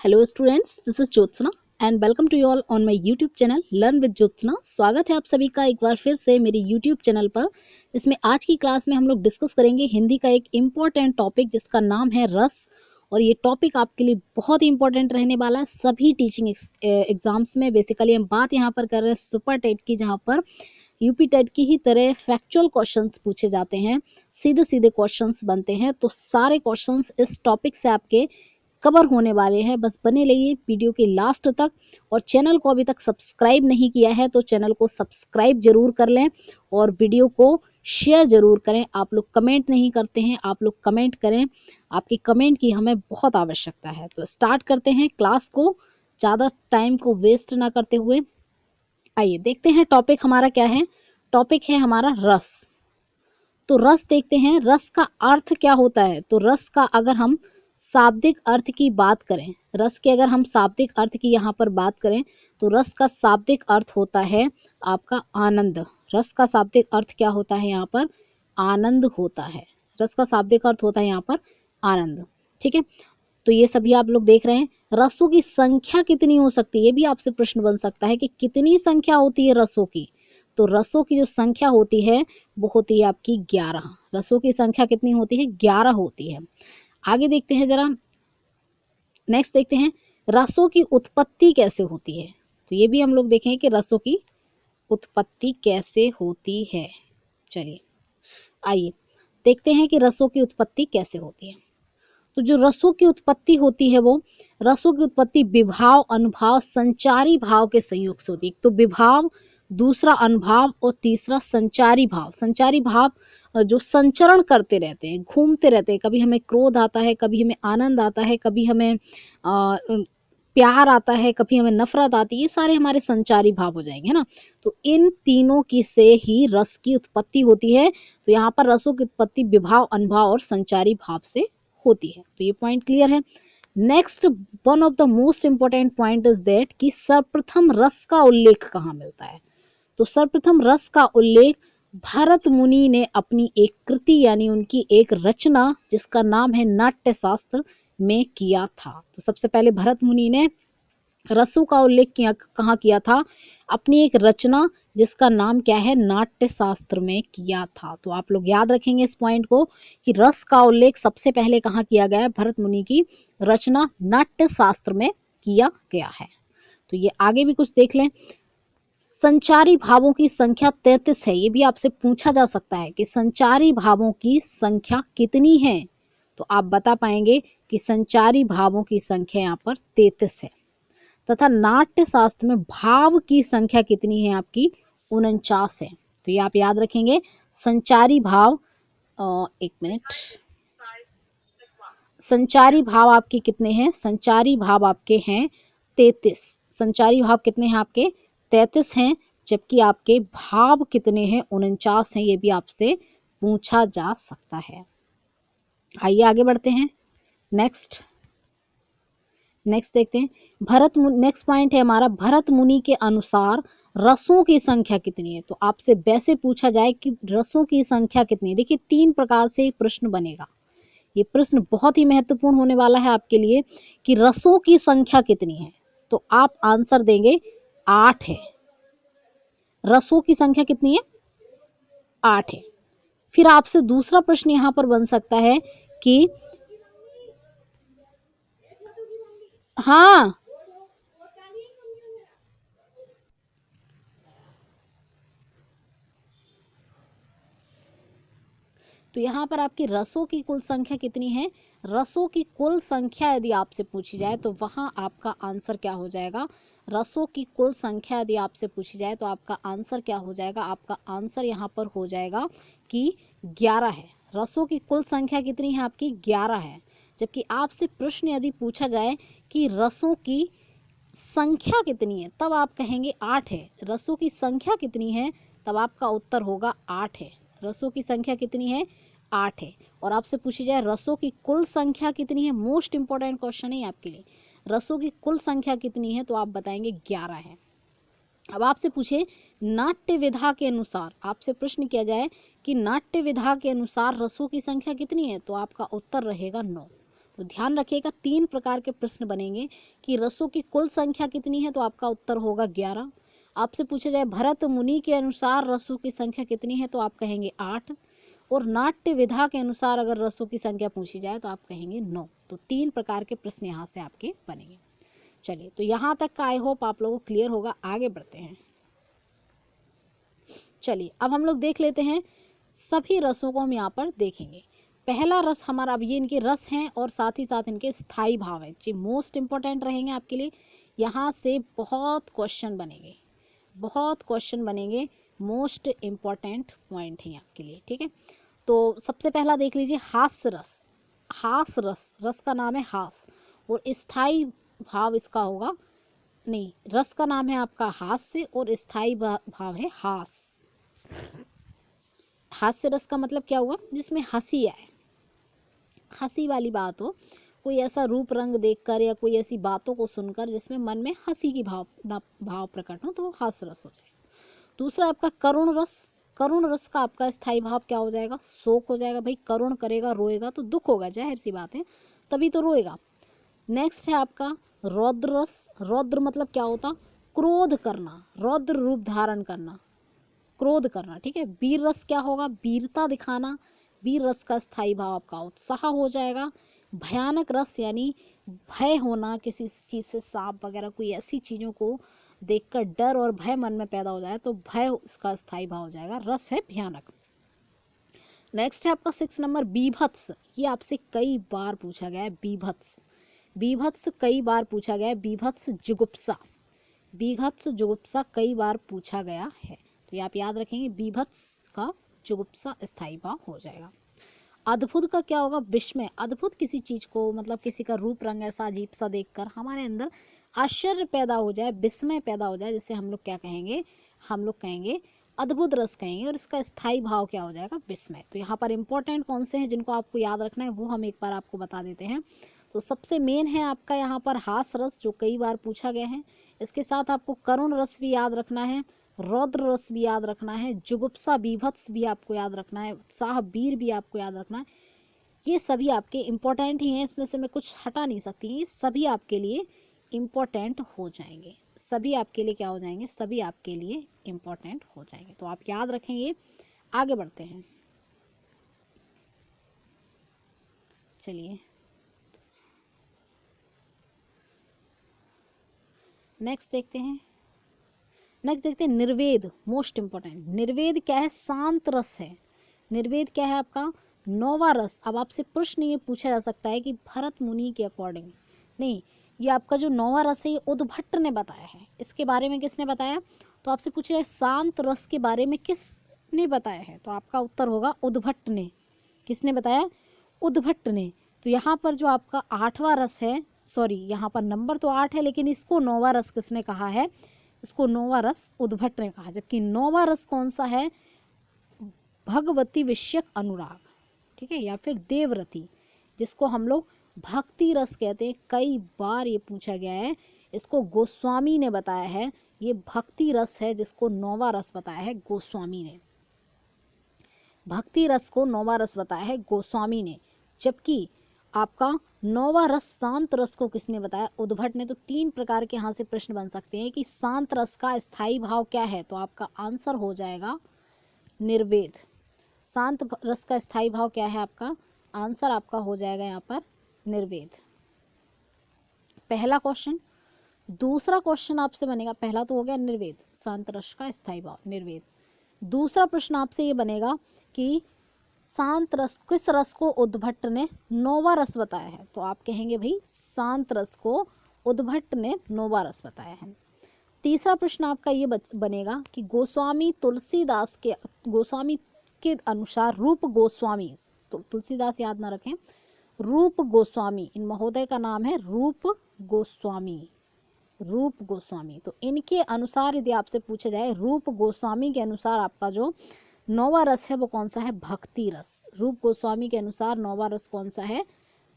Hello students, this is Jyotsna and welcome to you all on my YouTube channel learn with Jyotsna. स्वागत है आप सभी का एक बार फिर से मेरे यूट्यूब चैनल पर। इसमें आज की क्लास में हम लोग डिस्कस करेंगे हिंदी का एक इम्पॉर्टेंट टॉपिक जिसका नाम है रस। और ये टॉपिक आपके लिए बहुत ही इंपॉर्टेंट रहने वाला है सभी टीचिंग एग्जाम्स में। बेसिकली हम बात यहाँ पर कर रहे हैं सुपर टेट की, जहाँ पर यूपी टेट की ही तरह फैक्चुअल क्वेश्चंस पूछे जाते हैं, सीधे सीधे क्वेश्चंस बनते हैं। तो सारे क्वेश्चंस इस टॉपिक से आपके कवर होने वाले हैं। बस बने रहिए वीडियो के लास्ट तक। और चैनल को अभी तक सब्सक्राइब नहीं किया है तो चैनल को सब्सक्राइब जरूर कर लें और वीडियो को शेयर जरूर करें। आप लोग कमेंट नहीं करते हैं, आप लोग कमेंट करें, आपकी कमेंट की हमें बहुत आवश्यकता है। तो स्टार्ट करते हैं क्लास को, ज़्यादा टाइम को वेस्ट ना करते हुए। आइए देखते हैं टॉपिक हमारा क्या है। टॉपिक है हमारा रस। तो रस देखते हैं, रस का अर्थ क्या होता है। तो रस का अगर हम शाब्दिक अर्थ की बात करें, रस के अगर हम शाब्दिक अर्थ की यहाँ पर बात करें तो रस का शाब्दिक अर्थ होता है आपका आनंद। रस का शाब्दिक अर्थ क्या होता है यहाँ पर? आनंद होता है। रस का शाब्दिक अर्थ होता है यहाँ पर आनंद। ठीक है, तो ये सभी आप लोग देख रहे हैं। रसों की संख्या कितनी हो सकती है, ये भी आपसे प्रश्न बन सकता है कि कितनी संख्या होती है रसों की। तो रसों की जो संख्या होती है वो होती है आपकी 11। रसों की संख्या कितनी होती है? 11 होती है। आगे देखते हैं जरा, नेक्स्ट देखते हैं रसों की उत्पत्ति कैसे होती है। तो ये भी हम लोग देखें कि रसों की उत्पत्ति कैसे होती है। चलिए आइए देखते हैं कि रसों की उत्पत्ति कैसे होती है। तो जो रसों की उत्पत्ति होती है वो रसों की उत्पत्ति विभाव, अनुभाव, संचारी भाव के संयोग से होती है। तो विभाव, दूसरा अनुभाव और तीसरा संचारी भाव। संचारी भाव जो संचरण करते रहते हैं, घूमते रहते हैं। कभी हमें क्रोध आता है, कभी हमें आनंद आता है, कभी हमें प्यार आता है, कभी हमें नफरत आती है। ये सारे हमारे संचारी भाव हो जाएंगे, है ना। तो इन तीनों की से ही रस की उत्पत्ति होती है। तो यहाँ पर रसों की उत्पत्ति विभाव, अनुभाव और संचारी भाव से होती है। तो ये पॉइंट क्लियर है। Next, one of the most important point is that कि सर्वप्रथम रस का उल्लेख कहाँ मिलता है। तो सर्वप्रथम रस का उल्लेख भरत मुनि ने अपनी एक कृति यानी उनकी एक रचना जिसका नाम है नाट्य शास्त्र में किया था। तो सबसे पहले भरत मुनि ने रसों का उल्लेख कहाँ किया था? अपनी एक रचना जिसका नाम क्या है? नाट्य शास्त्र में किया था। तो आप लोग याद रखेंगे इस पॉइंट को कि रस का उल्लेख सबसे पहले कहाँ किया गया है? भरत मुनि की रचना नाट्य शास्त्र में किया गया है। तो ये आगे भी कुछ देख लें। संचारी भावों की संख्या 33 है। ये भी आपसे पूछा जा सकता है कि संचारी भावों की संख्या कितनी है। तो आप बता पाएंगे कि संचारी भावों की संख्या यहाँ पर 33 है। तथा नाट्य शास्त्र में भाव की संख्या कितनी है आपकी? 49 है। तो ये आप याद रखेंगे। संचारी भाव, एक मिनट, संचारी भाव आपके कितने हैं? संचारी भाव आपके हैं 33। संचारी भाव कितने हैं आपके? 33 हैं। जबकि आपके भाव कितने हैं? 49 हैं। ये भी आपसे पूछा जा सकता है। आइए आगे बढ़ते हैं। नेक्स्ट देखते हैं नेक्स्ट पॉइंट है हमारा, भरत मुनि के अनुसार रसों की संख्या कितनी है। तो आपसे वैसे पूछा जाए कि रसों की संख्या कितनी है। देखिए 3 प्रकार से प्रश्न बनेगा। ये प्रश्न बहुत ही महत्वपूर्ण होने वाला है आपके लिए कि रसों की संख्या कितनी है। तो आप आंसर देंगे 8 है। रसों की संख्या कितनी है? 8 है। फिर आपसे दूसरा प्रश्न यहां पर बन सकता है कि हाँ, तो यहाँ पर आपकी रसों की कुल संख्या कितनी है? रसों की कुल संख्या यदि आपसे पूछी जाए तो वहां आपका आंसर क्या हो जाएगा? रसों की कुल संख्या यदि आपसे पूछी जाए तो आपका आंसर क्या हो जाएगा? आपका आंसर यहाँ पर हो जाएगा कि 11 है। रसों की कुल संख्या कितनी है आपकी? 11 है। जबकि आपसे प्रश्न यदि पूछा जाए कि रसों की संख्या कितनी है, तब आप कहेंगे 8 है। रसों की संख्या कितनी है, तब आपका उत्तर होगा 8 है। रसों की संख्या कितनी है? 8 है। और आपसे पूछी जाए रसों की कुल संख्या कितनी है, मोस्ट इंपॉर्टेंट क्वेश्चन है आपके लिए, रसों की कुल संख्या कितनी है, तो आप बताएंगे 11 है। अब आपसे पूछे नाट्य विधा के अनुसार, आपसे प्रश्न किया जाए कि नाट्य विधा के अनुसार रसों की संख्या कितनी है, तो आपका उत्तर रहेगा 9। तो ध्यान रखिएगा 3 प्रकार के प्रश्न बनेंगे कि रसों की कुल संख्या कितनी है, तो आपका उत्तर होगा 11। आपसे पूछा जाए भरत मुनि के अनुसार रसों की संख्या कितनी है, तो आप कहेंगे 8। और नाट्य विधा के अनुसार अगर रसों की संख्या पूछी जाए तो आप कहेंगे 9। तो 3 प्रकार के प्रश्न यहाँ से आपके बनेंगे। चलिए, तो यहाँ तक का आई होप आप लोगों को क्लियर होगा। आगे बढ़ते हैं। चलिए, अब हम लोग देख लेते हैं सभी रसों को हम यहाँ पर देखेंगे। पहला रस हमारा, अब ये इनके रस हैं और साथ ही साथ इनके स्थायी भाव हैं, जो मोस्ट इंपॉर्टेंट रहेंगे आपके लिए। यहाँ से बहुत क्वेश्चन बनेंगे, बहुत क्वेश्चन बनेंगे, मोस्ट इम्पॉर्टेंट पॉइंट है आपके लिए, ठीक है। तो सबसे पहला देख लीजिए हास्य रस। हास रस, रस का नाम है हास और स्थायी भाव इसका होगा, नहीं, रस का नाम है आपका हास्य और स्थायी भाव है हास। हास्य रस का मतलब क्या हुआ, जिसमें हंसी आए, हंसी वाली बात हो, कोई ऐसा रूप रंग देखकर या कोई ऐसी बातों को सुनकर जिसमें मन में हंसी की भाव प्रकट हो, तो वो हास्य रस हो जाएगा। दूसरा आपका करुण रस। करुण रस का आपका स्थायी भाव क्या हो जाएगा, शोक हो जाएगा। भाई करुण करेगा, रोएगा तो दुख होगा, जाहिर सी बात है, तभी तो रोएगा। नेक्स्ट है आपका रौद्र रस। रौद्र मतलब क्या होता, क्रोध करना, रौद्र रूप धारण करना, क्रोध करना, ठीक है। वीर रस क्या होगा, वीरता दिखाना। वीर रस का स्थायी भाव आपका उत्साह हो जाएगा। भयानक रस यानी भय होना, किसी चीज़ से, सांप वगैरह कोई ऐसी चीज़ों को देखकर डर और भय मन में पैदा हो जाए तो भय इसका स्थायी भाव हो जाएगा, रस है भयानक। नेक्स्ट है आपका 6 नंबर बीभत्स। ये आपसे कई बार पूछा गया है, बीभत्स। बीभत्स कई बार पूछा गया है। बीभत्स जुगुप्सा, बीभत्स जुगुप्सा कई बार पूछा गया है, तो ये आप याद रखेंगे, बीभत्स का जुगुप्सा स्थायी भाव हो जाएगा। अद्भुत का क्या होगा, विस्मय। अद्भुत किसी चीज को, मतलब किसी का रूप रंग ऐसा अजीब सा देखकर हमारे अंदर आश्चर्य पैदा हो जाए, विस्मय पैदा हो जाए, जिसे हम लोग क्या कहेंगे, हम लोग कहेंगे अद्भुत रस कहेंगे, और इसका स्थायी भाव क्या हो जाएगा, विस्मय। तो यहाँ पर इंपॉर्टेंट कौन से हैं जिनको आपको याद रखना है, वो हम एक बार आपको बता देते हैं। तो सबसे मेन है आपका यहाँ पर हास रस, जो कई बार पूछा गया है। इसके साथ आपको करुण रस भी याद रखना है, रौद्र रस भी याद रखना है, जुगुप्सा बीभत्स भी आपको याद रखना है, उत्साह वीर भी आपको याद रखना है। ये सभी आपके इम्पोर्टेंट ही हैं, इसमें से मैं कुछ हटा नहीं सकती, ये सभी आपके लिए इम्पोर्टेंट हो जाएंगे। सभी आपके लिए क्या हो जाएंगे, सभी आपके लिए इम्पोर्टेंट हो जाएंगे, तो आप याद रखेंगे। आगे बढ़ते हैं। चलिए, नेक्स्ट देखते हैं। निर्वेद, मोस्ट इंपॉर्टेंट। निर्वेद क्या है, शांत रस है। निर्वेद क्या है आपका, नौवा रस। अब आपसे प्रश्न ये पूछा जा सकता है कि भरत मुनि के अकॉर्डिंग, नहीं, ये आपका जो नौवा रस है ये उद्भट ने बताया है। इसके बारे में किसने बताया, तो आपसे पूछा है शांत रस के बारे में किसने बताया है, तो आपका उत्तर होगा उद्भट ने। किसने बताया, उद्भट ने। तो यहाँ पर जो आपका 8वां रस है, सॉरी यहाँ पर नंबर तो 8 है, लेकिन इसको नौवा रस किसने कहा है, इसको नौवा रस उद्भट ने कहा। जबकि नौवा रस कौन सा है, भगवती विषयक अनुराग, ठीक है, या फिर देवरति, जिसको हम लोग भक्ति रस कहते हैं। कई बार ये पूछा गया है, इसको गोस्वामी ने बताया है। ये भक्ति रस है जिसको नौवा रस बताया है गोस्वामी ने। भक्ति रस को नौवा रस बताया है गोस्वामी ने। जबकि आपका नौवा रस शांत रस को किसने बताया, उद्भट ने। तो 3 प्रकार के यहाँ से प्रश्न बन सकते हैं कि शांत रस का स्थायी भाव क्या है, तो आपका आंसर हो जाएगा निर्वेद। शांत रस का स्थायी भाव क्या है, आपका आंसर आपका हो जाएगा यहाँ पर निर्वेद। पहला क्वेश्चन। दूसरा क्वेश्चन आपसे बनेगा, पहला तो हो गया निर्वेद, शांत रस का स्थायी भाव निर्वेद। दूसरा प्रश्न आपसे ये बनेगा कि शांत रस, किस रस को उद्भट ने नौवा रस बताया है, तो आप कहेंगे भाई शांत रस को उद्भट ने नौवा रस बताया है। तीसरा प्रश्न आपका ये बनेगा कि गोस्वामी तुलसीदास के अनुसार, रूप गोस्वामी, तो तुलसीदास याद ना रखें, रूप गोस्वामी, इन महोदय का नाम है रूप गोस्वामी, रूप गोस्वामी। तो इनके अनुसार यदि आपसे पूछा जाए, रूप गोस्वामी के अनुसार आपका जो नौवा रस है वो कौन सा है, भक्ति रस। रूप गोस्वामी के अनुसार नौवा रस कौन सा है,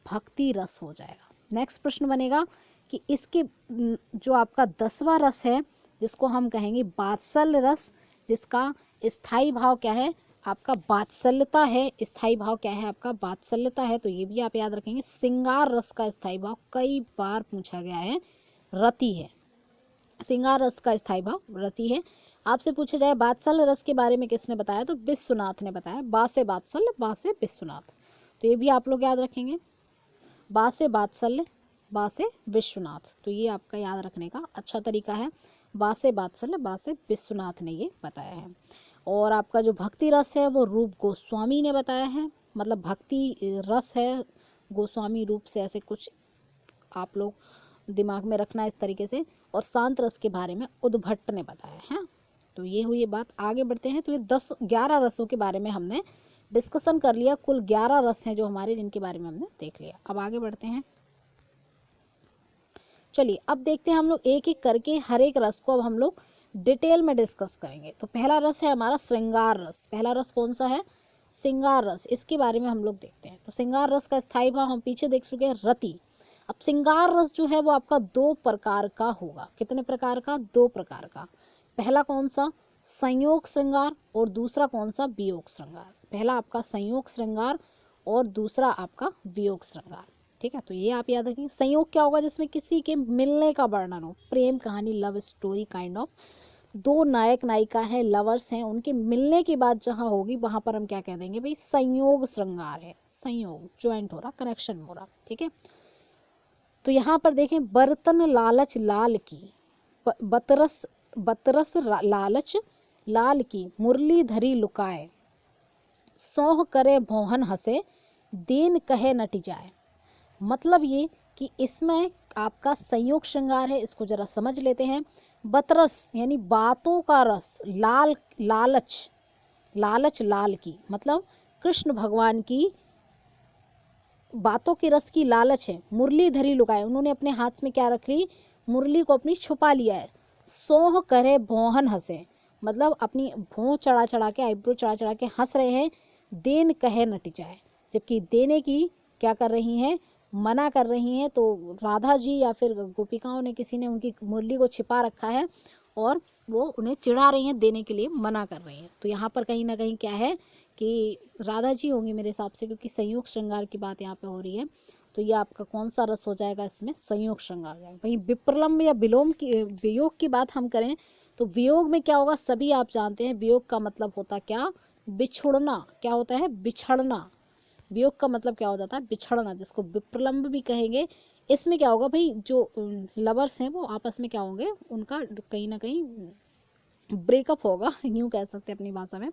भक्ति रस हो जाएगा। नेक्स्ट प्रश्न बनेगा कि इसके जो आपका 10वां रस है, जिसको हम कहेंगे वात्सल्य रस, जिसका स्थायी भाव क्या है, आपका वात्सल्यता है, स्थाई भाव क्या है आपका वात्सल्यता है, तो ये भी आप याद रखेंगे। श्रृंगार रस का स्थाई भाव कई बार पूछा गया है, रति है। श्रृंगार रस का स्थाई भाव रति है। आपसे पूछा जाए वात्सल्य रस के बारे में किसने बताया, तो विश्वनाथ ने बताया। बा से वात्सल्य, बा से विश्वनाथ, तो ये भी आप लोग याद रखेंगे। बा से वात्सल्य, बा से विश्वनाथ, तो ये आपका याद रखने का अच्छा तरीका है। बा से वात्सल्य, बा से विश्वनाथ ने ये बताया है। और आपका जो भक्ति रस है वो रूप गोस्वामी ने बताया है, मतलब भक्ति रस है गोस्वामी रूप से, ऐसे कुछ आप लोग दिमाग में रखना इस तरीके से। और शांत रस के बारे में उद्भट ने बताया है। तो ये हुई बात। आगे बढ़ते हैं। तो ये 11 रसों के बारे में हमने डिस्कशन कर लिया। कुल 11 रस हैं जो हमारे, जिनके बारे में हमने देख लिया। अब आगे बढ़ते हैं। चलिए अब देखते हैं हम लोग एक एक करके हर एक रस को अब हम लोग डिटेल में डिस्कस करेंगे। तो पहला रस है हमारा श्रृंगार रस। पहला रस कौन सा है, श्रृंगार रस। इसके बारे में हम लोग देखते हैं। तो श्रृंगार रस का स्थायी भाव हम पीछे देख चुके हैं, रति। अब श्रृंगार रस जो है वो आपका 2 प्रकार का होगा। कितने प्रकार का, 2 प्रकार का। पहला कौन सा, संयोग श्रृंगार, और दूसरा कौन सा, वियोग श्रृंगार। पहला आपका संयोग श्रृंगार और दूसरा आपका वियोग श्रृंगार। ठीक है, तो ये आप याद रखेंगे। संयोग क्या होगा, जिसमें किसी के मिलने का वर्णन हो, प्रेम कहानी, लव स्टोरी काइंड ऑफ। 2 नायक नायिका हैं, लवर्स हैं, उनके मिलने की बात जहाँ होगी वहां पर हम क्या कह देंगे भाई, संयोग श्रृंगार है। संयोग, ज्वाइंट हो रहा, कनेक्शन हो रहा। ठीक है, तो यहाँ पर देखें, बर्तन लालच लाल की, बतरस बतरस लालच लाल की, मुरली धरी लुकाए, सौह करे भौहन हंसे, देन कहे नट जाए। मतलब ये कि इसमें आपका संयोग श्रृंगार है, इसको जरा समझ लेते हैं। बतरस यानी बातों का रस, लाल लालच, लालच लाल की, मतलब कृष्ण भगवान की बातों के रस की लालच है। मुरली धरी लुकाए, उन्होंने अपने हाथ में क्या रख ली, मुरली को अपनी छुपा लिया है। सोह करे भौहन हंसे, मतलब अपनी भौं चढ़ा चढ़ा के, आईब्रो चढ़ा चढ़ा के हंस रहे हैं। देन कहे नट जाए, जबकि देने की क्या कर रही हैं, मना कर रही हैं। तो राधा जी या फिर गोपिकाओं ने, किसी ने उनकी मुरली को छिपा रखा है और वो उन्हें चिढ़ा रही हैं, देने के लिए मना कर रही हैं। तो यहाँ पर कहीं ना कहीं क्या है कि राधा जी होंगी मेरे हिसाब से, क्योंकि संयोग श्रृंगार की बात यहाँ पे हो रही है। तो ये आपका कौन सा रस हो जाएगा, इसमें संयोग श्रृंगार जाएगा। वहीं विप्रलम्ब या विलोम की, वियोग की बात हम करें तो वियोग में क्या होगा, सभी आप जानते हैं। वियोग का मतलब होता क्या, बिछुड़ना। क्या होता है, बिछड़ना। वियोग का मतलब क्या हो जाता है, बिछड़ना, जिसको विप्रलम्ब भी कहेंगे। इसमें क्या होगा भाई, जो लवर्स हैं वो आपस में क्या होंगे, उनका कहीं ना कहीं ब्रेकअप होगा, यूँ कह सकते हैं अपनी भाषा में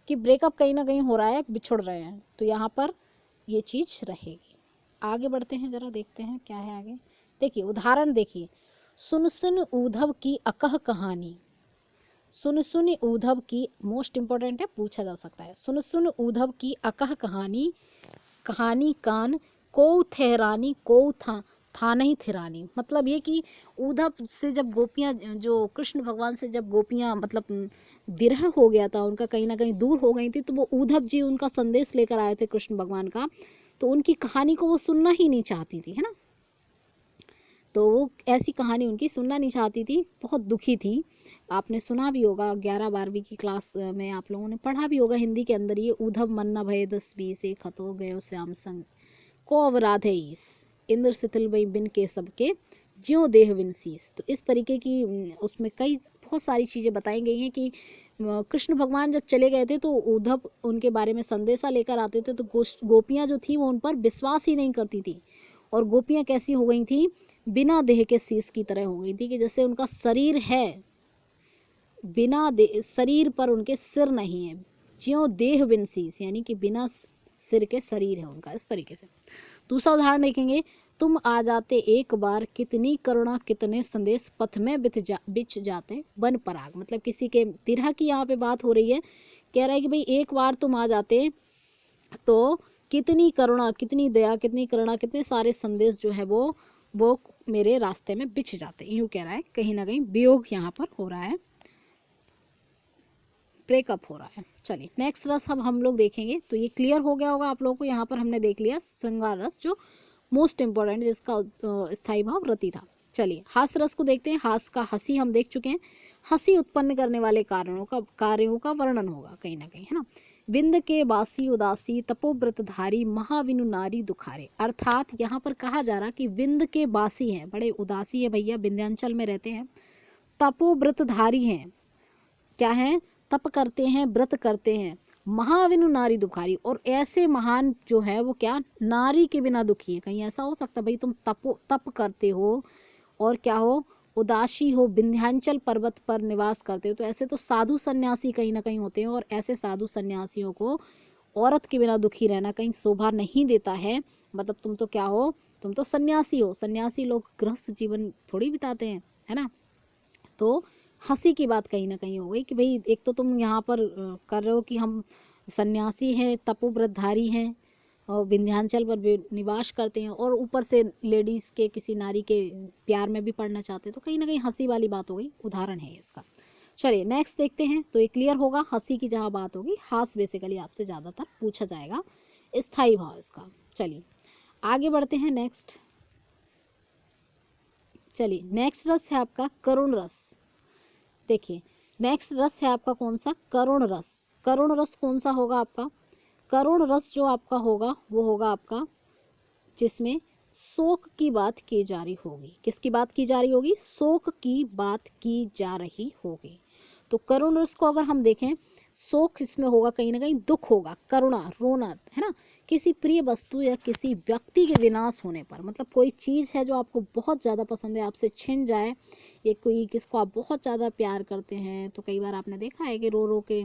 कि ब्रेकअप कहीं ना कहीं हो रहा है, बिछुड़ रहे हैं। तो यहाँ पर ये चीज़ रहेगी। आगे बढ़ते हैं, जरा देखते हैं क्या है आगे। देखिए उदाहरण देखिए, सुन सुन ऊधव की अकह कहानी। सुन सुन ऊधव की, मोस्ट इंपॉर्टेंट है, पूछा जा सकता है। सुन सुन ऊधव की अकह कहानी, कहानी कान को ठहरानी, को था नहीं थिरानी। मतलब ये कि उद्धव से जब गोपियाँ, जो कृष्ण भगवान से जब गोपियाँ मतलब विरह हो गया था, उनका कहीं ना कहीं दूर हो गई थी, तो वो उद्धव जी उनका संदेश लेकर आए थे कृष्ण भगवान का। तो उनकी कहानी को वो सुनना ही नहीं चाहती थी, है ना। तो वो ऐसी कहानी उनकी सुनना नहीं चाहती थी, बहुत दुखी थी। आपने सुना भी होगा, 11-12वीं की क्लास में आप लोगों ने पढ़ा भी होगा हिंदी के अंदर, ये उद्धव मन्ना भय 10-20 एक खतो गयो श्याम संग को अवराधे ईस, इंद्र सितिल वही बिन के सबके ज्यों देह विनसीस। तो इस तरीके की उसमें कई बहुत सारी चीज़ें बताई गई हैं कि कृष्ण भगवान जब चले गए थे तो उद्धव उनके बारे में संदेशा लेकर आते थे, तो गोपियाँ जो थी वो उन पर विश्वास ही नहीं करती थी। और गोपियाँ कैसी हो गई थी, बिना देह के शीश की तरह हो गई थी, कि जैसे उनका शरीर है, बिना शरीर पर उनके सिर नहीं है। ज्यों देह बिन शीश, यानी कि बिना सिर के शरीर है उनका, इस तरीके से। दूसरा उदाहरण देखेंगे, तुम आ जाते एक बार, कितनी करुणा कितने संदेश, पथ में बिछ जाते वन पराग। मतलब किसी के विरह की यहाँ पे बात हो रही है। कह रहा है कि भाई एक बार तुम आ जाते तो कितनी करुणा, कितनी दया, कितनी करुणा, कितने सारे संदेश जो है वो मेरे रास्ते में बिछ जाते। यूँ कह रहा है, कहीं ना कहीं वियोग यहाँ पर हो रहा है, ब्रेकअप हो रहा है। चलिए नेक्स्ट रस अब हम लोग देखेंगे। तो ये क्लियर हो गया होगा आप लोगों को, यहाँ पर हमने देख लिया श्रृंगार रस, जो मोस्ट इंपॉर्टेंट, जिसका स्थायी भाव रति था। चलिए हास रस को देखते हैं। हास का हंसी हम देख चुके हैं। हंसी उत्पन्न करने वाले कार्यों का वर्णन होगा कहीं ना कहीं, है ना। विंद के बासी उदासी तपोव्रतधारी महाविनु नारी दुखारे। अर्थात यहाँ पर कहा जा रहा कि विंद के बासी हैं, बड़े उदासी है भैया, विंध्याचल में रहते हैं, तपोव्रतधारी हैं, क्या है, तप करते हैं, व्रत करते हैं, महाविनु नारी दुखारी, और ऐसे महान जो है वो क्या, नारी के बिना दुखी है। कहीं ऐसा हो सकता भाई तुम तप करते हो और क्या हो, उदासी हो, विंध्याचल पर्वत पर निवास करते हो, तो ऐसे तो साधु सन्यासी कहीं ना कहीं होते हैं, और ऐसे साधु सन्यासियों को औरत के बिना दुखी रहना कहीं शोभा नहीं देता है। मतलब तुम तो क्या हो, तुम तो सन्यासी हो, सन्यासी लोग गृहस्थ जीवन थोड़ी बिताते हैं, है ना। तो हंसी की बात कहीं ना कहीं हो गई कि भाई एक तो तुम यहाँ पर कर रहे हो कि हम सन्यासी हैं, तपोव्रतधारी हैं और विंध्याचल पर भी निवास करते हैं, और ऊपर से लेडीज के, किसी नारी के प्यार में भी पड़ना चाहते हैं, तो कहीं ना कहीं हंसी वाली बात हो गई, उदाहरण है इसका। चलिए नेक्स्ट देखते हैं, तो ये क्लियर होगा, हंसी की जहाँ बात होगी, हास बेसिकली आपसे ज़्यादातर पूछा जाएगा, स्थायी भाव इसका। चलिए आगे बढ़ते हैं नेक्स्ट। चलिए नेक्स्ट रस है आपका करुण रस। देखिए नेक्स्ट रस है आपका कौन सा, करुण रस। करुण रस कौन सा होगा आपका, करुण रस जो आपका होगा वो होगा आपका जिसमें शोक की बात की जा रही होगी। किसकी बात की जा रही होगी, शोक की बात की जा रही होगी। तो करुण रस को अगर हम देखें, शोक इसमें होगा, कहीं ना कहीं दुख होगा, करुणा, रोना, है ना, किसी प्रिय वस्तु या किसी व्यक्ति के विनाश होने पर। मतलब कोई चीज़ है जो आपको बहुत ज़्यादा पसंद है, आपसे छिन जाए, या कोई किसको आप बहुत ज़्यादा प्यार करते हैं, तो कई बार आपने देखा है कि रो रो के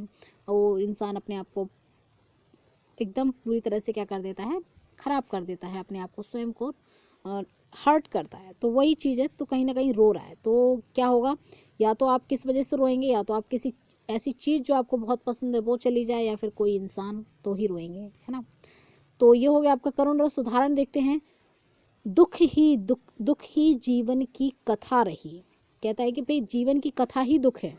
वो इंसान अपने आप को एकदम पूरी तरह से क्या कर देता है, ख़राब कर देता है, अपने आप को, स्वयं को हर्ट करता है। तो वही चीज़ है, तो कहीं ना कहीं रो रहा है, तो क्या होगा, या तो आप किस वजह से रोएंगे, या तो आप किसी ऐसी चीज़ जो आपको बहुत पसंद है वो चली जाए, या फिर कोई इंसान, तो ही रोएंगे, है ना। तो ये हो गया आपका करुण रस। उदाहरण देखते हैं, दुख ही जीवन की कथा रही। कहता है कि भाई जीवन की कथा ही दुख है,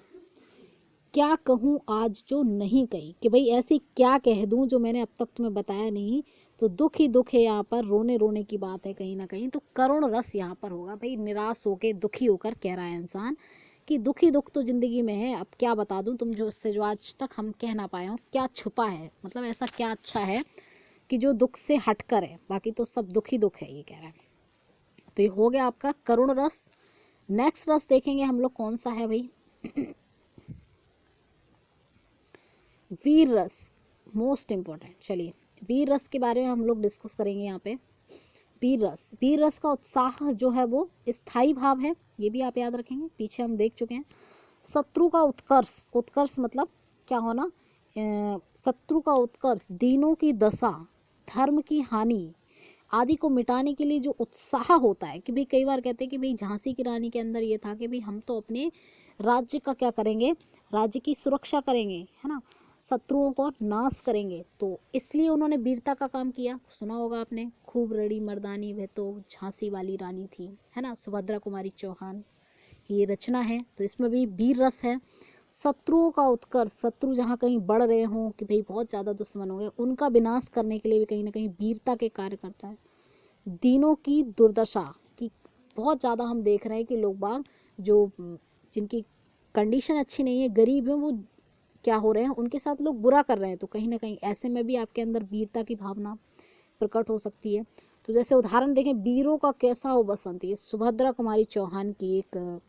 क्या कहूँ आज जो नहीं कही, कि भाई ऐसी क्या कह दूँ जो मैंने अब तक तुम्हें बताया नहीं। तो दुख ही दुख है, यहाँ पर रोने रोने की बात है कहीं ना कहीं। तो करुण रस यहाँ पर होगा, भाई निराश होकर, दुखी होकर कह रहा है इंसान कि दुखी दुख तो ज़िंदगी में है, अब क्या बता दूँ तुम जो उससे, जो आज तक हम कह ना पाए हों, क्या छुपा है, मतलब ऐसा क्या अच्छा है कि जो दुख से हटकर है, बाकी तो सब दुख ही दुख है, ये कह रहा है। तो ये हो गया आपका करुण रस। नेक्स्ट रस देखेंगे हम लोग कौन सा है भाई, वीर रस, मोस्ट इम्पोर्टेंट। चलिए वीर रस के बारे में हम लोग डिस्कस करेंगे यहाँ पे। वीर रस का उत्साह जो है वो स्थायी भाव है, ये भी आप याद रखेंगे, पीछे हम देख चुके हैं। शत्रु का उत्कर्ष, उत्कर्ष मतलब क्या होना, शत्रु का उत्कर्ष, दीनों की दशा, धर्म की हानि आदि को मिटाने के लिए जो उत्साह होता है, कि भाई कई बार कहते हैं कि भाई झांसी की रानी के अंदर ये था कि भाई हम तो अपने राज्य का क्या करेंगे, राज्य की सुरक्षा करेंगे, है ना, शत्रुओं को नाश करेंगे, तो इसलिए उन्होंने वीरता का काम किया। सुना होगा आपने, खूब रड़ी मर्दानी वह तो झांसी वाली रानी थी, है ना, सुभद्रा कुमारी चौहान की ये रचना है। तो इसमें भी वीर रस है। शत्रुओं का उत्कर्ष, शत्रु जहाँ कहीं बढ़ रहे हों, कि भाई बहुत ज़्यादा दुश्मन हो गए, उनका विनाश करने के लिए भी कहीं ना कहीं वीरता के कार्य करता है। दीनों की दुर्दशा, कि बहुत ज़्यादा हम देख रहे हैं कि लोग बाग जो जिनकी कंडीशन अच्छी नहीं है, गरीब हैं, वो क्या हो रहे हैं, उनके साथ लोग बुरा कर रहे हैं, तो कहीं ना कहीं ऐसे में भी आपके अंदर वीरता की भावना प्रकट हो सकती है। तो जैसे उदाहरण देखें, वीरों का कैसा हो बसंत, ये सुभद्रा कुमारी चौहान की एक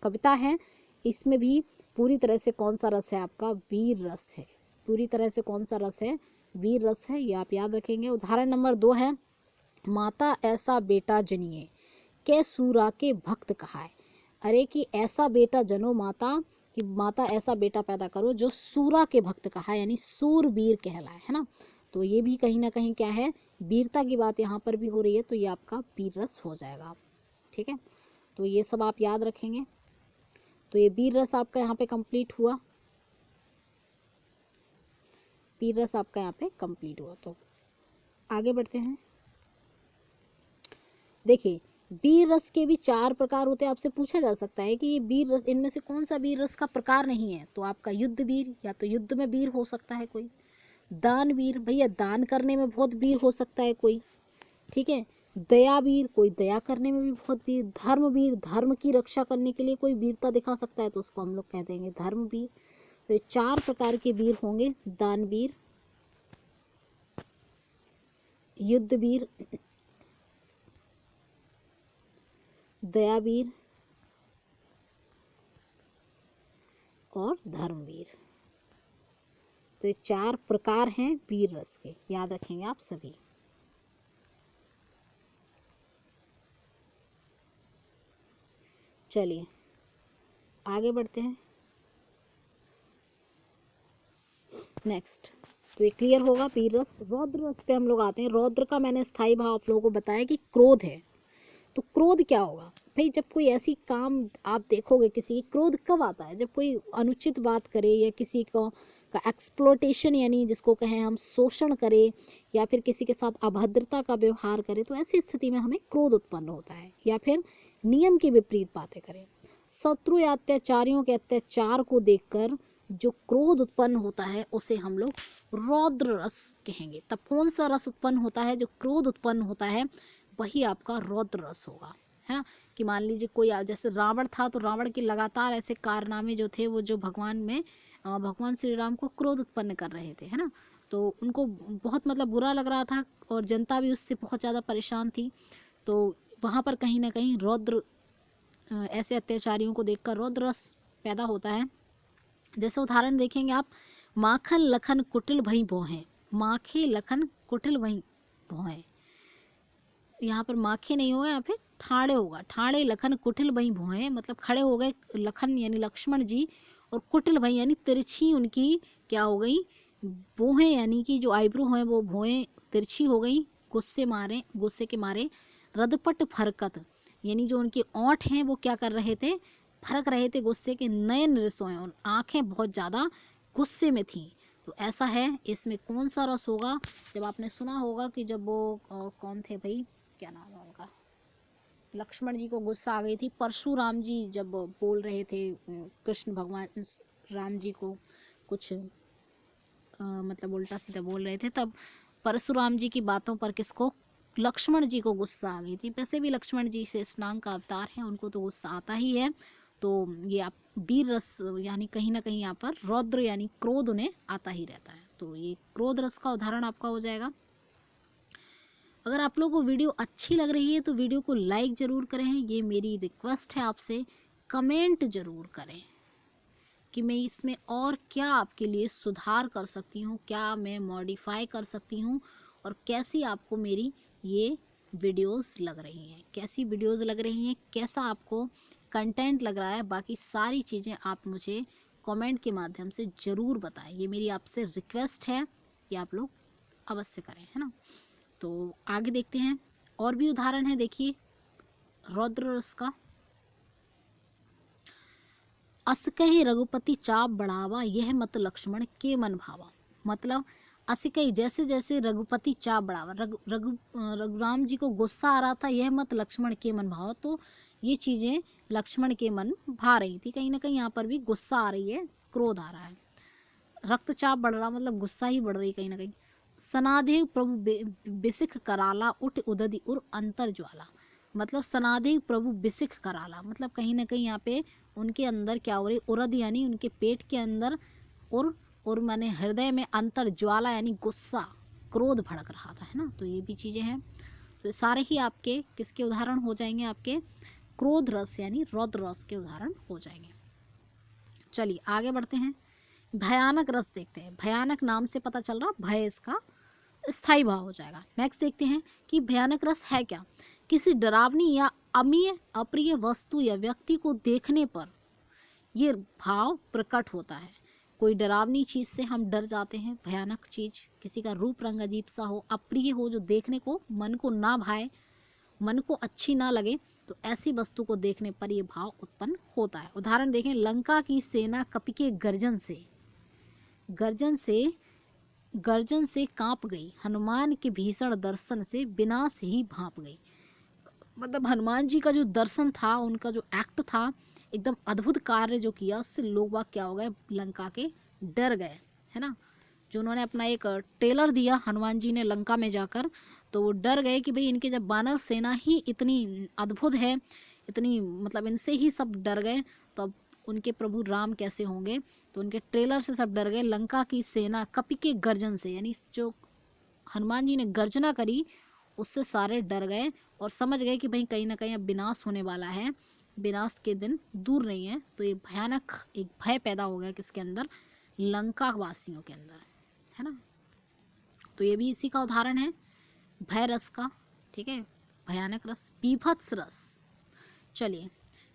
कविता है। इसमें भी पूरी तरह से कौन सा रस है आपका, वीर रस है। पूरी तरह से कौन सा रस है, वीर रस है, ये आप याद रखेंगे। उदाहरण नंबर 2 है, माता ऐसा बेटा जनिए के सूरा के भक्त कहाए। अरे कि ऐसा बेटा जनो माता, कि माता ऐसा बेटा पैदा करो जो सूरा के भक्त कहा, यानी सूरवीर कहलाए, है ना। तो ये भी कहीं ना कहीं क्या है, वीरता की बात यहाँ पर भी हो रही है, तो ये आपका वीर रस हो जाएगा, ठीक है। तो ये सब आप याद रखेंगे। तो ये वीर रस आपका यहाँ पे कंप्लीट हुआ, वीर रस आपका यहाँ पे कंप्लीट हुआ। तो आगे बढ़ते हैं। देखिए वीर रस के भी 4 प्रकार होते हैं। आपसे पूछा जा सकता है कि ये वीर रस, इनमें से कौन सा वीर रस का प्रकार नहीं है, तो आपका युद्ध वीर, या तो युद्ध में वीर हो सकता है कोई, दान वीर, भैया दान करने में बहुत वीर हो सकता है कोई, ठीक है, दया वीर, कोई दया करने में भी बहुत वीर, धर्म वीर, धर्म की रक्षा करने के लिए कोई वीरता दिखा सकता है, तो उसको हम लोग कह देंगे धर्म वीर। तो ये 4 प्रकार के वीर होंगे: दानवीर, युद्धवीर, दयावीर और धर्मवीर। तो ये 4 प्रकार हैं वीर रस के, याद रखेंगे आप सभी। चलिए आगे बढ़ते हैं। नेक्स्ट, तो ये क्लियर होगा वीर रस। रौद्र रस पे हम लोग आते हैं। रौद्र का मैंने स्थायी भाव आप लोगों को बताया कि क्रोध है। तो क्रोध क्या होगा भाई? जब कोई ऐसी काम आप देखोगे, किसी की क्रोध कब आता है? जब कोई अनुचित बात करे या किसी को का एक्सप्लोटेशन यानी जिसको कहें हम शोषण करे, या फिर किसी के साथ अभद्रता का व्यवहार करे, तो ऐसी स्थिति में हमें क्रोध उत्पन्न होता है। या फिर नियम के विपरीत बातें करें, शत्रु या अत्याचारियों के अत्याचार को देखकर जो क्रोध उत्पन्न होता है उसे हम लोग रौद्र रस कहेंगे। तब कौन सा रस उत्पन्न होता है? जो क्रोध उत्पन्न होता है वही आपका रौद्र रस होगा, है ना। कि मान लीजिए कोई जैसे रावण था, तो रावण के लगातार ऐसे कारनामे जो थे वो जो भगवान श्री राम को क्रोध उत्पन्न कर रहे थे, है ना। तो उनको बहुत मतलब बुरा लग रहा था और जनता भी उससे बहुत ज़्यादा परेशान थी। तो वहाँ पर कहीं ना कहीं रौद्र ऐसे अत्याचारियों को देखकर रौद्र रस पैदा होता है। जैसे उदाहरण देखेंगे आप, माखन लखन कुटिल भई भोहें। माखे लखन कुटिल भई भोहें, यहाँ पर माखे नहीं होगा, यहाँ पे ठाड़े होगा। ठाड़े लखन कुटिल भई भोहें, मतलब खड़े हो गए लखन यानी लक्ष्मण जी, और कुटिल भई यानी तिरछी उनकी क्या हो गई? भोहें यानी कि जो आईब्रो हैं वो भोहें तिरछी हो गई, गुस्से के मारे। रदपट फरकत यानी जो उनके ओंठ हैं वो क्या कर रहे थे? फरक रहे थे गुस्से के। नयन रिसोएं, और आंखें बहुत ज़्यादा गुस्से में थीं। तो ऐसा है। इसमें कौन सा रस होगा? जब आपने सुना होगा कि जब वो कौन थे भाई, क्या नाम है उनका, लक्ष्मण जी को गुस्सा आ गई थी, परशुराम जी जब बोल रहे थे कृष्ण भगवान राम जी को कुछ मतलब उल्टा सीधा बोल रहे थे, तब परशुराम जी की बातों पर किसको? लक्ष्मण जी को गुस्सा आ गई थी। वैसे भी लक्ष्मण जी शेषनाग का अवतार है, उनको तो गुस्सा आता ही है। तो ये आप वीर रस यानी कहीं ना कहीं यहाँ पर रौद्र यानी क्रोध उन्हें आता ही रहता है। तो ये क्रोध रस का उदाहरण आपका हो जाएगा। अगर आप लोगों को वीडियो अच्छी लग रही है तो वीडियो को लाइक ज़रूर करें। ये मेरी रिक्वेस्ट है आपसे। कमेंट ज़रूर करें कि मैं इसमें और क्या आपके लिए सुधार कर सकती हूँ, क्या मैं मॉडिफाई कर सकती हूँ, और कैसी आपको मेरी ये वीडियोस लग रही हैं, कैसी वीडियोस लग रही हैं, कैसा आपको कंटेंट लग रहा है। बाकी सारी चीज़ें आप मुझे कमेंट के माध्यम से ज़रूर बताएं। ये मेरी आपसे रिक्वेस्ट है कि आप लोग अवश्य करें, है ना। तो आगे देखते हैं, और भी उदाहरण है। देखिए रौद्र रस का, अस कहि रघुपति चाप बढ़ावा, यह मत लक्ष्मण के मन भावा। मतलब अस कहि जैसे जैसे रघुपति चाप बढ़ावा, रघुराम जी को गुस्सा आ रहा था, यह मत लक्ष्मण के मन भावा। तो ये चीज़ें लक्ष्मण के मन भा रही थी। कहीं ना कहीं यहाँ पर भी गुस्सा आ रही है, क्रोध आ रहा है। रक्तचाप बढ़ रहा मतलब गुस्सा ही बढ़ रही कहीं ना कहीं। सनादेव प्रभु बिसिख कराला, उठ उदधि उर अंतर ज्वाला। मतलब सनादेव प्रभु बिसिख कराला, मतलब कहीं ना कहीं यहाँ पे उनके अंदर क्या हो रही? उरद यानी उनके पेट के अंदर, और माने हृदय में अंतर ज्वाला यानी गुस्सा, क्रोध भड़क रहा था, है ना। तो ये भी चीज़ें हैं। तो सारे ही आपके किसके उदाहरण हो जाएंगे? आपके क्रोध रस यानी रौद्र रस के उदाहरण हो जाएंगे। चलिए आगे बढ़ते हैं। भयानक रस देखते हैं। भयानक नाम से पता चल रहा भय इसका स्थायी भाव हो जाएगा। नेक्स्ट देखते हैं कि भयानक रस है क्या? किसी डरावनी या अप्रिय वस्तु या व्यक्ति को देखने पर ये भाव प्रकट होता है। कोई डरावनी चीज़ से हम डर जाते हैं, भयानक चीज़, किसी का रूप रंग अजीब सा हो, अप्रिय हो, जो देखने को मन को ना भाए, मन को अच्छी ना लगे, तो ऐसी वस्तु को देखने पर यह भाव उत्पन्न होता है। उदाहरण देखें, लंका की सेना कपि के गर्जन से कांप गई, हनुमान के भीषण दर्शन से विनाश ही भांप गई। मतलब हनुमान जी का जो दर्शन था, उनका जो एक्ट था, एकदम अद्भुत कार्य जो किया, उससे लोग बाग क्या हो गए? लंका के डर गए, है ना। जो उन्होंने अपना एक टेलर दिया हनुमान जी ने लंका में जाकर, तो वो डर गए कि भाई इनके जब वानर सेना ही इतनी अद्भुत है, इतनी मतलब इनसे ही सब डर गए, तो अब उनके प्रभु राम कैसे होंगे। तो उनके ट्रेलर से सब डर गए। लंका की सेना कपि के गर्जन से, यानी जो हनुमान जी ने गर्जना करी उससे सारे डर गए और समझ गए कि भाई कहीं ना कहीं अब विनाश होने वाला है, विनाश के दिन दूर नहीं है। तो ये भयानक एक भय पैदा हो गया किसके अंदर, लंका वासियों के अंदर, है ना। तो ये भी इसी का उदाहरण है, भय रस का, ठीक है, भयानक रस, बीभत्स रस। चलिए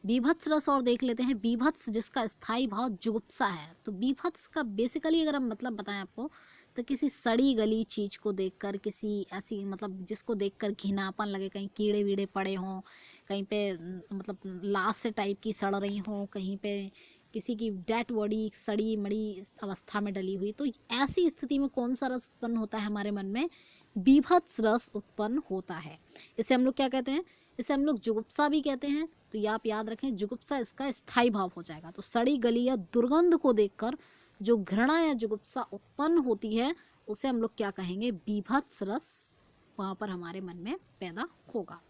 बीभत्स रस और देख लेते हैं। बीभत्स जिसका स्थायी भाव जुगुप्सा है। तो बीभत्स का बेसिकली अगर हम मतलब बताएं आपको, तो किसी सड़ी गली चीज को देखकर, किसी ऐसी मतलब जिसको देखकर घिनापन लगे, कहीं कीड़े वीड़े पड़े हों, कहीं पे मतलब लाश से टाइप की सड़ रही हो, कहीं पे किसी की डेड बॉडी सड़ी मड़ी अवस्था में डली हुई, तो ऐसी स्थिति में कौन सा रस उत्पन्न होता है हमारे मन में, बीभत्स रस उत्पन्न होता है। इसे हम लोग क्या कहते हैं, इसे हम लोग जुगुप्सा भी कहते हैं। तो ये आप याद रखें, जुगुप्सा इसका स्थायी भाव हो जाएगा। तो सड़ी गली या दुर्गंध को देखकर जो घृणा या जुगुप्सा उत्पन्न होती है उसे हम लोग क्या कहेंगे, बीभत्स रस वहां पर हमारे मन में पैदा होगा।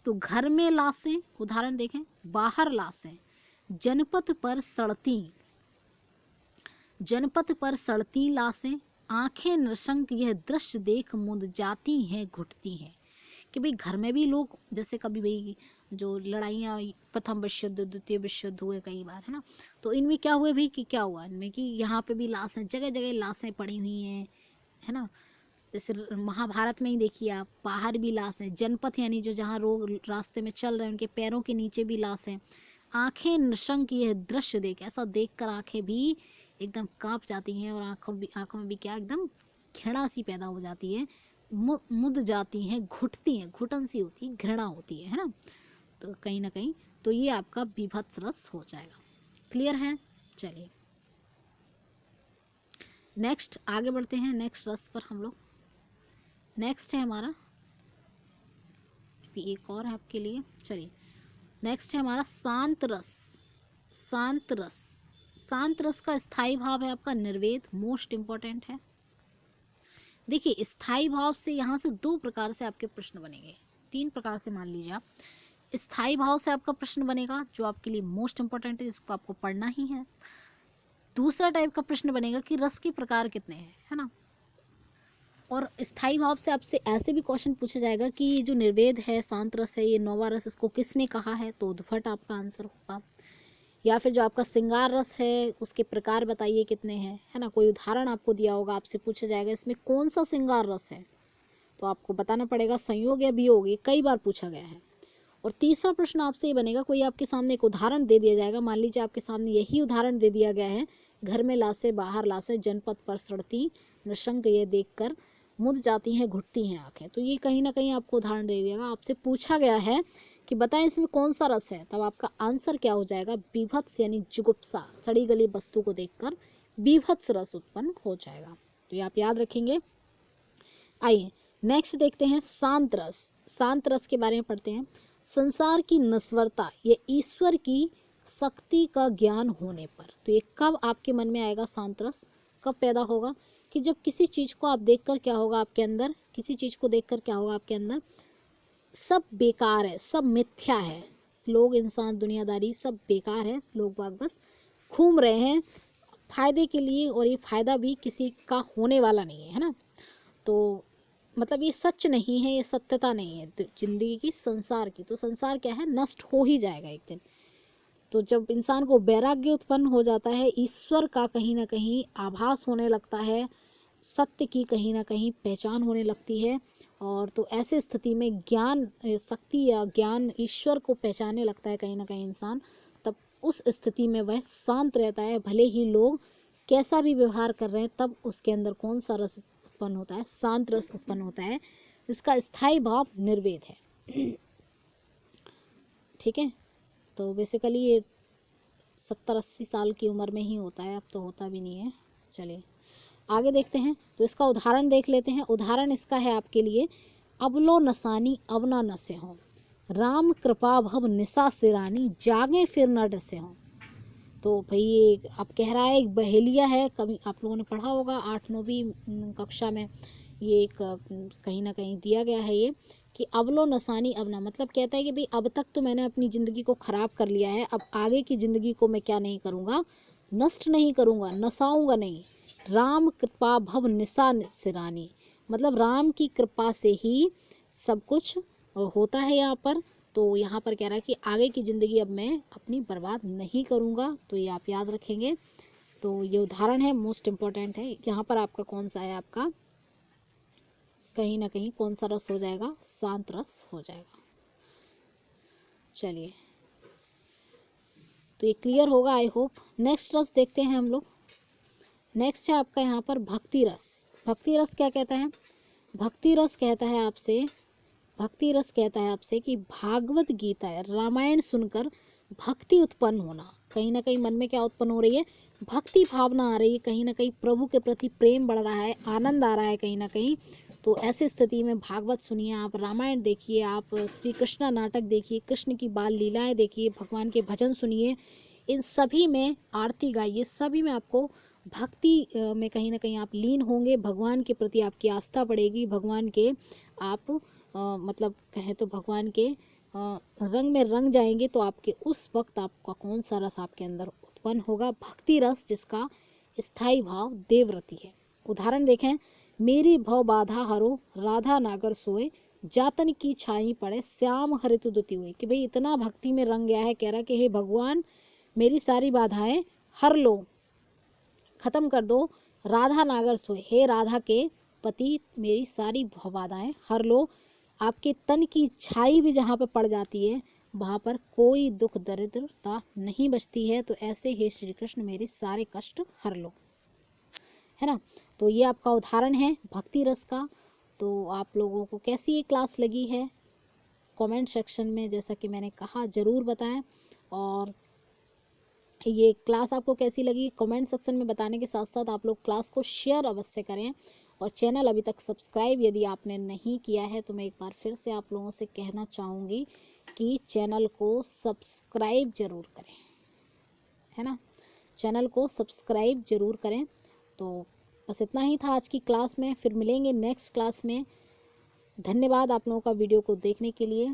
तो घर में लाशें, उदाहरण देखें, बाहर लाशें, जनपथ पर सड़ती, जनपथ पर सड़ती लाशें, आंखें नृशंक यह दृश्य देख मुंद जाती हैं घुटती हैं। कि भाई घर में भी लोग, जैसे कभी भाई जो लड़ाइयाँ प्रथम विश्व युद्ध द्वितीय विश्व युद्ध हुए कई बार, है ना, तो इनमें क्या हुए भाई कि क्या हुआ इनमें कि यहाँ पे भी लाशें, जगह जगह लाशें पड़ी हुई हैं, है ना। जैसे महाभारत में ही देखिए आप, बाहर भी लाशें, जनपथ यानी जो जहाँ लोग रास्ते में चल रहे हैं उनके पैरों के नीचे भी लाशें, आंखें नृशंक यह दृश्य देख, ऐसा देख कर आंखें भी एकदम कांप जाती हैं और आंखों में भी क्या एकदम घृणा सी पैदा हो जाती है, मुद जाती हैं, घुटती हैं, घुटन सी होती है, घृणा होती है ना। तो कहीं ना कहीं तो ये आपका बीभत्स रस हो जाएगा। क्लियर है। चलिए नेक्स्ट आगे बढ़ते हैं, नेक्स्ट रस पर हम लोग। नेक्स्ट है हमारा, एक और है आपके लिए। चलिए नेक्स्ट है हमारा शांत रस। शांत रस, शांत रस का स्थायी भाव है आपका निर्वेद, मोस्ट इंपॉर्टेंट है। देखिए स्थायी भाव से यहाँ से दो प्रकार से आपके प्रश्न बनेंगे, तीन प्रकार से मान लीजिए आप। स्थायी भाव से आपका प्रश्न बनेगा जो आपके लिए मोस्ट इंपॉर्टेंट है, जिसको आपको पढ़ना ही है। दूसरा टाइप का प्रश्न बनेगा कि रस के प्रकार कितने हैं, है ना। और स्थायी भाव से आपसे ऐसे भी क्वेश्चन पूछा जाएगा कि ये जो निर्वेद है, शांत रस है, ये नौवा रस, इसको किसने कहा है, तो उद्भट आपका आंसर होगा। या फिर जो आपका श्रृंगार रस है उसके प्रकार बताइए कितने हैं, है ना। कोई उदाहरण आपको दिया होगा, आपसे पूछा जाएगा इसमें कौन सा श्रृंगार रस है, तो आपको बताना पड़ेगा संयोग या वियोग, ये कई बार पूछा गया है। और तीसरा प्रश्न आपसे ये बनेगा, कोई आपके सामने एक उदाहरण दे दिया जाएगा, मान लीजिए आपके सामने यही उदाहरण दे दिया गया है, घर में लाशें बाहर लाशें, जनपथ पर सड़ती नृशंक ये देखकर मुद जाती हैं घुटती हैं आंखें। तो ये कहीं ना कहीं आपको उदाहरण दे दिएगा, आपसे पूछा गया है कि बताएं इसमें कौन सा रस है, तब आपका आंसर क्या हो जाएगा, बीभत्स यानी जुगुप्सा, सड़ी गली वस्तु को देखकर बीभत्स रस उत्पन्न हो जाएगा। तो ये आप याद रखेंगे। आइए नेक्स्ट देखते हैं शांत रस। शांत रस के बारे में पढ़ते हैं। संसार की नश्वरता, ये ईश्वर की शक्ति का ज्ञान होने पर। तो ये कब आपके मन में आएगा शांत रस, कब पैदा होगा, कि जब किसी चीज को आप देखकर क्या होगा आपके अंदर, किसी चीज को देखकर क्या होगा आपके अंदर, सब बेकार है, सब मिथ्या है, लोग इंसान दुनियादारी सब बेकार है, लोग बाग बस घूम रहे हैं फायदे के लिए, और ये फायदा भी किसी का होने वाला नहीं है, है ना। तो मतलब ये सच नहीं है, ये सत्यता नहीं है जिंदगी की, संसार की। तो संसार क्या है, नष्ट हो ही जाएगा एक दिन। तो जब इंसान को वैराग्य उत्पन्न हो जाता है, ईश्वर का कहीं ना कहीं आभास होने लगता है, सत्य की कहीं ना कहीं पहचान होने लगती है, और तो ऐसे स्थिति में ज्ञान शक्ति या ज्ञान ईश्वर को पहचानने लगता है कहीं ना कहीं इंसान, तब उस स्थिति में वह शांत रहता है, भले ही लोग कैसा भी व्यवहार कर रहे हैं, तब उसके अंदर कौन सा रस उत्पन्न होता है, शांत रस उत्पन्न होता है, इसका स्थायी भाव निर्वेद है। ठीक है, तो बेसिकली ये 70-80 साल की उम्र में ही होता है, अब तो होता भी नहीं है। चलिए आगे देखते हैं, तो इसका उदाहरण देख लेते हैं। उदाहरण इसका है आपके लिए, अबलो नसानी अबना नसे हो, राम कृपा भव निशा सिरानी, जागे फिर न डसे हो। तो भाई ये अब कह रहा है, एक बहेलिया है, कभी आप लोगों ने पढ़ा होगा 8-9वीं कक्षा में, ये एक कहीं ना कहीं दिया गया है ये, कि अवलो नसानी अवना, मतलब कहता है कि भाई अब तक तो मैंने अपनी ज़िंदगी को ख़राब कर लिया है, अब आगे की ज़िंदगी को मैं क्या नहीं करूँगा, नष्ट नहीं करूँगा, नसाऊँगा नहीं। राम कृपा भव निशा सिरानी, मतलब राम की कृपा से ही सब कुछ होता है यहाँ पर। तो यहाँ पर कह रहा है कि आगे की ज़िंदगी अब मैं अपनी बर्बाद नहीं करूँगा, तो ये आप याद रखेंगे। तो ये उदाहरण है, मोस्ट इम्पॉर्टेंट है। यहाँ पर आपका कौन सा है, आपका कहीं ना कहीं कौन सा रस हो जाएगा, शांत रस हो जाएगा। चलिए, तो ये क्लियर होगा आई होप। नेक्स्ट रस देखते हैं हम लोग। नेक्स्ट है आपका यहाँ पर भक्ति रस। भक्ति रस क्या कहता है, भक्ति रस कहता है आपसे, भक्ति रस कहता है आपसे कि भागवत गीता है, रामायण सुनकर भक्ति उत्पन्न होना। कहीं ना कहीं मन में क्या उत्पन्न हो रही है, भक्ति भावना आ रही है, कहीं ना कहीं प्रभु के प्रति प्रेम बढ़ रहा है, आनंद आ रहा है कहीं ना कहीं। तो ऐसी स्थिति में भागवत सुनिए आप, रामायण देखिए आप, श्री कृष्णा नाटक देखिए, कृष्ण की बाल लीलाएं देखिए, भगवान के भजन सुनिए, इन सभी में आरती गाइए, सभी में आपको भक्ति में कहीं ना कहीं आप लीन होंगे, भगवान के प्रति आपकी आस्था बढ़ेगी, भगवान के आप मतलब कहें तो भगवान के रंग में रंग जाएंगे। तो आपके उस वक्त आपका कौन सा रस आपके अंदर उत्पन्न होगा, भक्ति रस, जिसका स्थायी भाव देवव्रति है। उदाहरण देखें, मेरी भव बाधा हरो राधा नागर सोए, जातन की छाई पड़े श्याम हरितु दुति हुई। कि भाई इतना भक्ति में रंग गया है, कह रहा कि हे भगवान मेरी सारी बाधाएं हर लो, खत्म कर दो, राधा नागर सोए, हे राधा के पति मेरी सारी बाधाएं हर लो। आपके तन की छाई भी जहाँ पर पड़ जाती है, वहाँ पर कोई दुख दरिद्रता नहीं बचती है। तो ऐसे हे श्री कृष्ण मेरे सारे कष्ट हर लो, है ना। तो ये आपका उदाहरण है भक्ति रस का। तो आप लोगों को कैसी ये क्लास लगी है, कमेंट सेक्शन में जैसा कि मैंने कहा ज़रूर बताएं। और ये क्लास आपको कैसी लगी कमेंट सेक्शन में बताने के साथ साथ आप लोग क्लास को शेयर अवश्य करें। और चैनल अभी तक सब्सक्राइब यदि आपने नहीं किया है तो मैं एक बार फिर से आप लोगों से कहना चाहूँगी कि चैनल को सब्सक्राइब ज़रूर करें, है ना, चैनल को सब्सक्राइब ज़रूर करें। तो बस इतना ही था आज की क्लास में, फिर मिलेंगे नेक्स्ट क्लास में। धन्यवाद आप लोगों का वीडियो को देखने के लिए।